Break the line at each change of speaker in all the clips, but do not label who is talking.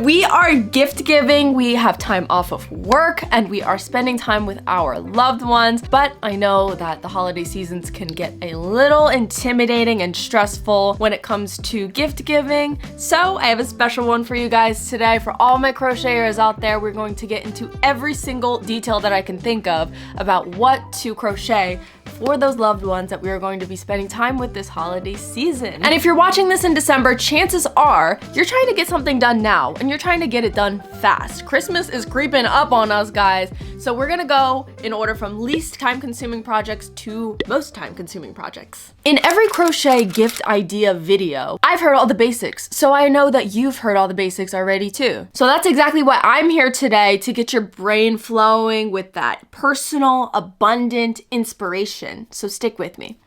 We are gift giving, we have time off of work, and we are spending time with our loved ones, but I know that the holiday seasons can get a little intimidating and stressful when it comes to gift giving. So I have a special one for you guys today. For all my crocheters out there, we're going to get into every single detail that I can think of about what to crochet for those loved ones that we are going to be spending time with this holiday season. And if you're watching this in December, chances are you're trying to get something done now and you're trying to get it done fast. Christmas is creeping up on us, guys. So we're gonna go in order from least time-consuming projects to most time-consuming projects. In every crochet gift idea video, I've heard all the basics, so I know that you've heard all the basics already too. So that's exactly why I'm here today, to get your brain flowing with that personal, abundant inspiration. So stick with me.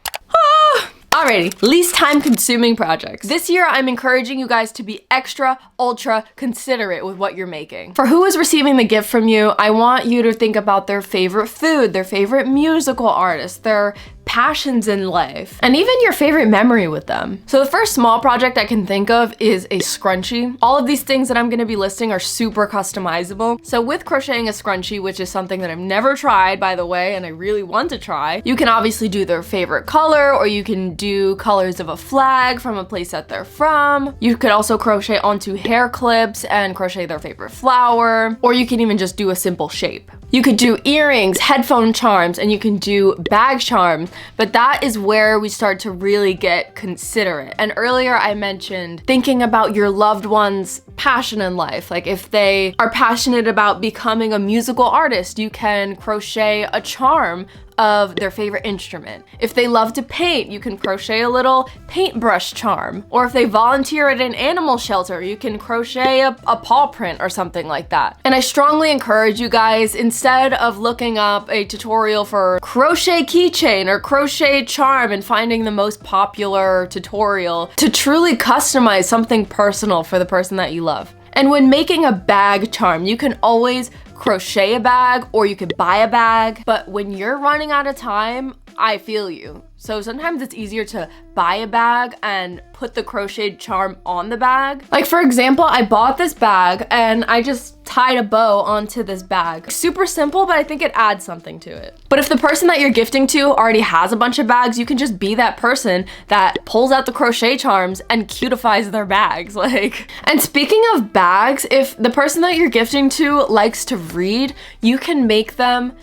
Alrighty, least time consuming projects. This year, I'm encouraging you guys to be extra, ultra considerate with what you're making. For who is receiving the gift from you, I want you to think about their favorite food, their favorite musical artist, their passions in life, and even your favorite memory with them. So the first small project I can think of is a scrunchie. All of these things that I'm gonna be listing are super customizable. So with crocheting a scrunchie, which is something that I've never tried, by the way, and I really want to try, you can obviously do their favorite color, or you can do colors of a flag from a place that they're from. You could also crochet onto hair clips and crochet their favorite flower, or you can even just do a simple shape. You could do earrings, headphone charms, and you can do bag charms, but that is where we start to really get considerate. And earlier I mentioned thinking about your loved one's passion in life. Like if they are passionate about becoming a musical artist, you can crochet a charm of their favorite instrument. If they love to paint, you can crochet a little paintbrush charm. Or if they volunteer at an animal shelter, you can crochet a paw print or something like that. And I strongly encourage you guys, instead of looking up a tutorial for crochet keychain or crochet charm and finding the most popular tutorial, to truly customize something personal for the person that you love. And when making a bag charm, you can always crochet a bag or you could buy a bag, but when you're running out of time, I feel you. So sometimes it's easier to buy a bag and put the crocheted charm on the bag. Like for example, I bought this bag and I just tied a bow onto this bag. Super simple, but I think it adds something to it. But if the person that you're gifting to already has a bunch of bags, you can just be that person that pulls out the crochet charms and cutifies their bags. And speaking of bags, if the person that you're gifting to likes to read, you can make them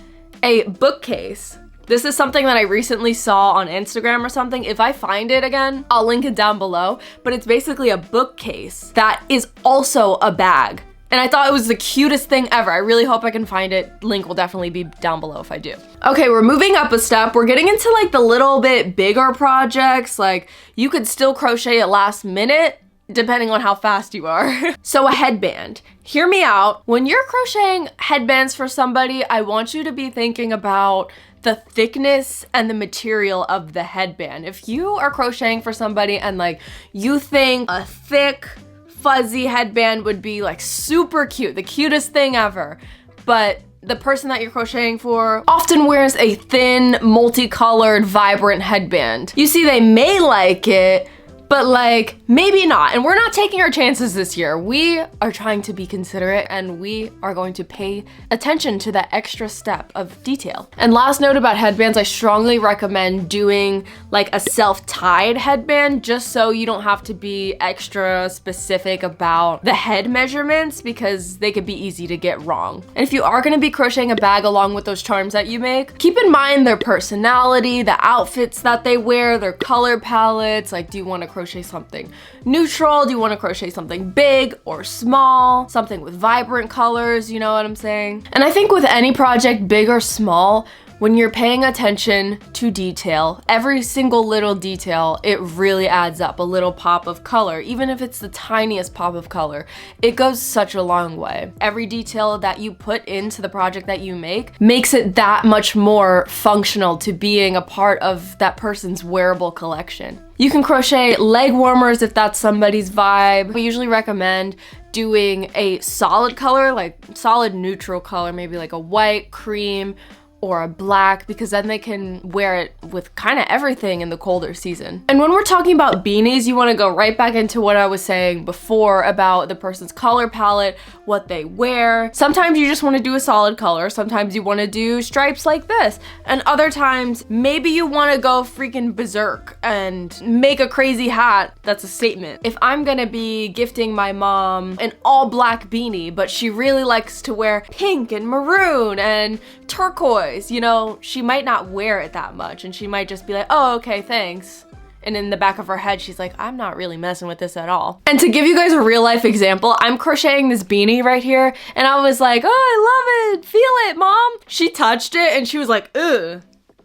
a bookcase. This is something that I recently saw on Instagram or something. If I find it again, I'll link it down below. But it's basically a bookcase that is also a bag. And I thought it was the cutest thing ever. I really hope I can find it. Link will definitely be down below if I do. Okay, we're moving up a step. We're getting into like the little bit bigger projects. Like you could still crochet at last minute, depending on how fast you are. So a headband. Hear me out. When you're crocheting headbands for somebody, I want you to be thinking about the thickness and the material of the headband. If you are crocheting for somebody and like you think a thick, fuzzy headband would be like super cute, the cutest thing ever, but the person that you're crocheting for often wears a thin, multicolored, vibrant headband. You see, they may like it, but like maybe not. And we're not taking our chances this year. We are trying to be considerate and we are going to pay attention to that extra step of detail. And last note about headbands, I strongly recommend doing like a self-tied headband, just so you don't have to be extra specific about the head measurements, because they could be easy to get wrong. And if you are gonna be crocheting a bag along with those charms that you make, keep in mind their personality, the outfits that they wear, their color palettes. Like, do you wanna crochet something neutral? Do you want to crochet something big or small? Something with vibrant colors, you know what I'm saying? And I think with any project, big or small, when you're paying attention to detail, every single little detail, it really adds up. A little pop of color, even if it's the tiniest pop of color, it goes such a long way. Every detail that you put into the project that you make makes it that much more functional to being a part of that person's wearable collection. You can crochet leg warmers if that's somebody's vibe. We usually recommend doing a solid color, like solid neutral color, maybe like a white, cream, or a black, because then they can wear it with kind of everything in the colder season. And when we're talking about beanies, you want to go right back into what I was saying before about the person's color palette, what they wear. Sometimes you just want to do a solid color, sometimes you want to do stripes like this, and other times maybe you want to go freaking berserk and make a crazy hat that's a statement. If I'm gonna be gifting my mom an all black beanie, but she really likes to wear pink and maroon and turquoise, you know, she might not wear it that much and she might just be like, oh, okay, thanks. And in the back of her head, she's like, I'm not really messing with this at all. And to give you guys a real life example, I'm crocheting this beanie right here and I was like, oh, I love it, feel it, mom. She touched it and she was like, ugh,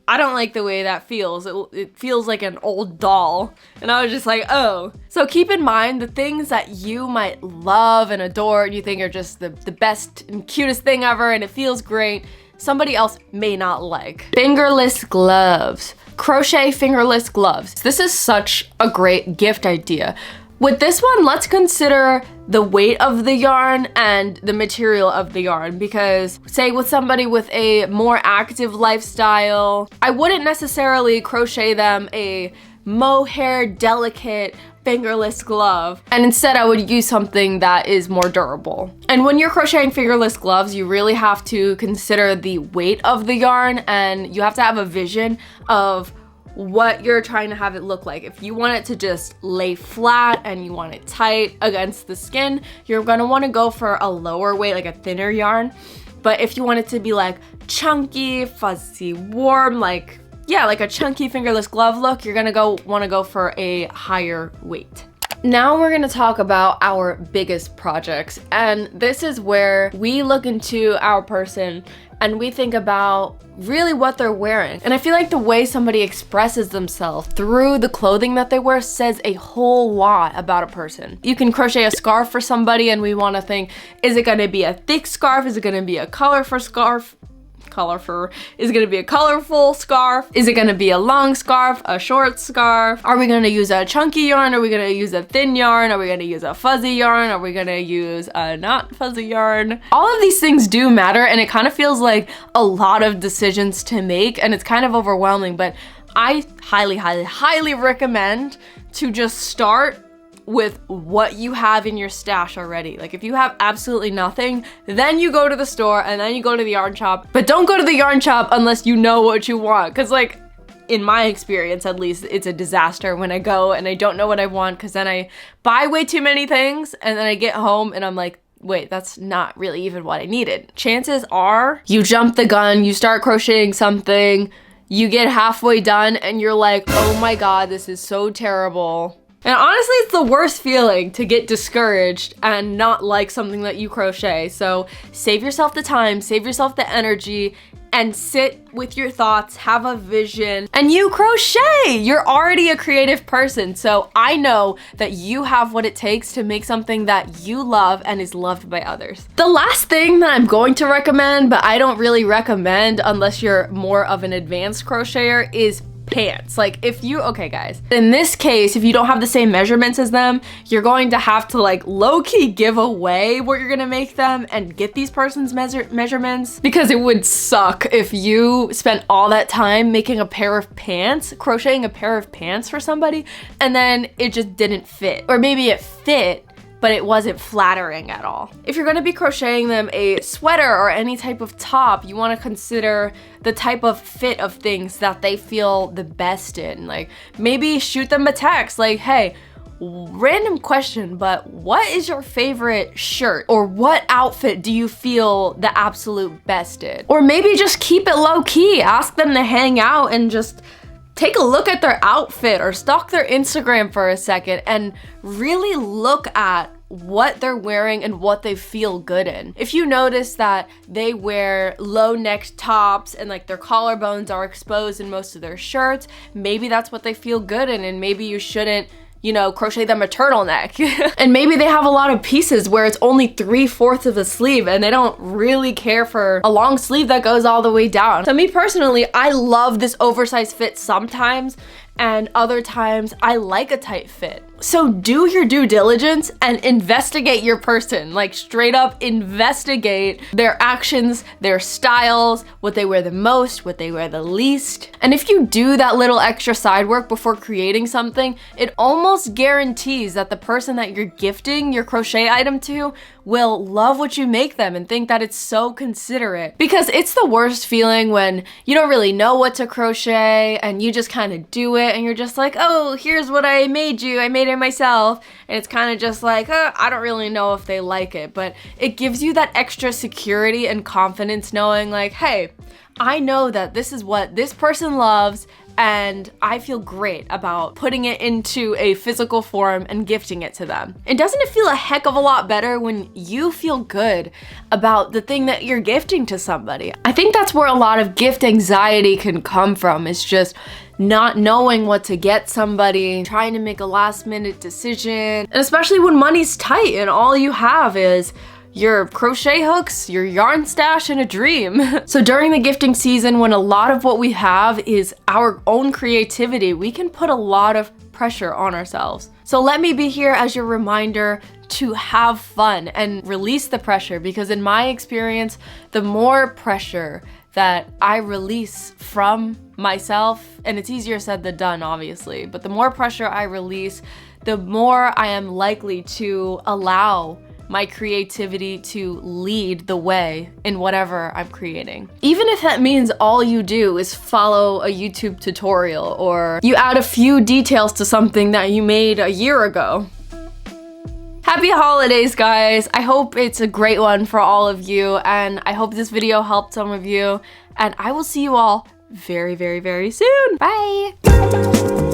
I don't like the way that feels. It feels like an old doll. And I was just like, oh. So keep in mind the things that you might love and adore and you think are just the best and cutest thing ever and it feels great, somebody else may not like. Fingerless gloves. Crochet fingerless gloves. This is such a great gift idea. With this one, let's consider the weight of the yarn and the material of the yarn, because say with somebody with a more active lifestyle, I wouldn't necessarily crochet them a mohair delicate fingerless glove, and instead I would use something that is more durable. And when you're crocheting fingerless gloves, you really have to consider the weight of the yarn and you have to have a vision of what you're trying to have it look like. If you want it to just lay flat and you want it tight against the skin, you're gonna wanna go for a lower weight, like a thinner yarn. But if you want it to be like chunky, fuzzy, warm, like a chunky fingerless glove look, you're gonna wanna go for a higher weight. Now we're gonna talk about our biggest projects, and this is where we look into our person and we think about really what they're wearing. And I feel like the way somebody expresses themselves through the clothing that they wear says a whole lot about a person. You can crochet a scarf for somebody and we wanna think, is it gonna be a thick scarf? Is it gonna be a colorful scarf? Is it gonna be a colorful scarf? Is it gonna be a long scarf, a short scarf? Are we gonna use a chunky yarn? Are we gonna use a thin yarn? Are we gonna use a fuzzy yarn? Are we gonna use a not fuzzy yarn? All of these things do matter and it kind of feels like a lot of decisions to make and it's kind of overwhelming, but I highly, highly, highly recommend to just start with what you have in your stash already. Like if you have absolutely nothing, then you go to the store and then you go to the yarn shop. But don't go to the yarn shop unless you know what you want, because like in my experience at least, it's a disaster when I go and I don't know what I want, because then I buy way too many things and then I get home and I'm like, wait, that's not really even what I needed. Chances are you jump the gun, you start crocheting something, you get halfway done and you're like, oh my god, this is so terrible. And honestly, it's the worst feeling to get discouraged and not like something that you crochet. So save yourself the time, save yourself the energy, and sit with your thoughts, have a vision, and you crochet! You're already a creative person, so I know that you have what it takes to make something that you love and is loved by others. The last thing that I'm going to recommend, but I don't really recommend unless you're more of an advanced crocheter, is pants. Like if you, okay guys, in this case, if you don't have the same measurements as them, you're going to have to like low-key give away where you're gonna make them and get these person's measurements, because it would suck if you spent all that time making a pair of pants, crocheting a pair of pants for somebody, and then it just didn't fit. Or maybe it fit, but it wasn't flattering at all. If you're gonna be crocheting them a sweater or any type of top, you wanna consider the type of fit of things that they feel the best in. Like maybe shoot them a text like, hey, random question, but what is your favorite shirt? Or what outfit do you feel the absolute best in? Or maybe just keep it low key, ask them to hang out and just take a look at their outfit or stalk their Instagram for a second and really look at what they're wearing and what they feel good in. If you notice that they wear low-necked tops and like their collarbones are exposed in most of their shirts, maybe that's what they feel good in, and maybe you shouldn't, you know, crochet them a turtleneck. And maybe they have a lot of pieces where it's only 3/4 of a sleeve and they don't really care for a long sleeve that goes all the way down. So me personally, I love this oversized fit sometimes, and other times I like a tight fit. So do your due diligence and investigate your person. Like straight up investigate their actions, their styles, what they wear the most, what they wear the least. And if you do that little extra side work before creating something, it almost guarantees that the person that you're gifting your crochet item to will love what you make them and think that it's so considerate. Because it's the worst feeling when you don't really know what to crochet and you just kind of do it and you're just like, oh, here's what I made you. I made it myself. And it's kind of just like, I don't really know if they like it. But it gives you that extra security and confidence knowing like, hey, I know that this is what this person loves and I feel great about putting it into a physical form and gifting it to them. And doesn't it feel a heck of a lot better when you feel good about the thing that you're gifting to somebody? I think that's where a lot of gift anxiety can come from. It's just not knowing what to get somebody, trying to make a last minute decision, and especially when money's tight and all you have is your crochet hooks, your yarn stash, and a dream. So during the gifting season, when a lot of what we have is our own creativity, we can put a lot of pressure on ourselves. So let me be here as your reminder to have fun and release the pressure, because in my experience, the more pressure that I release from myself, and it's easier said than done, obviously, but the more pressure I release, the more I am likely to allow my creativity to lead the way in whatever I'm creating. Even if that means all you do is follow a YouTube tutorial or you add a few details to something that you made a year ago. Happy holidays, guys. I hope it's a great one for all of you, and I hope this video helped some of you, and I will see you all very, very, very soon. Bye.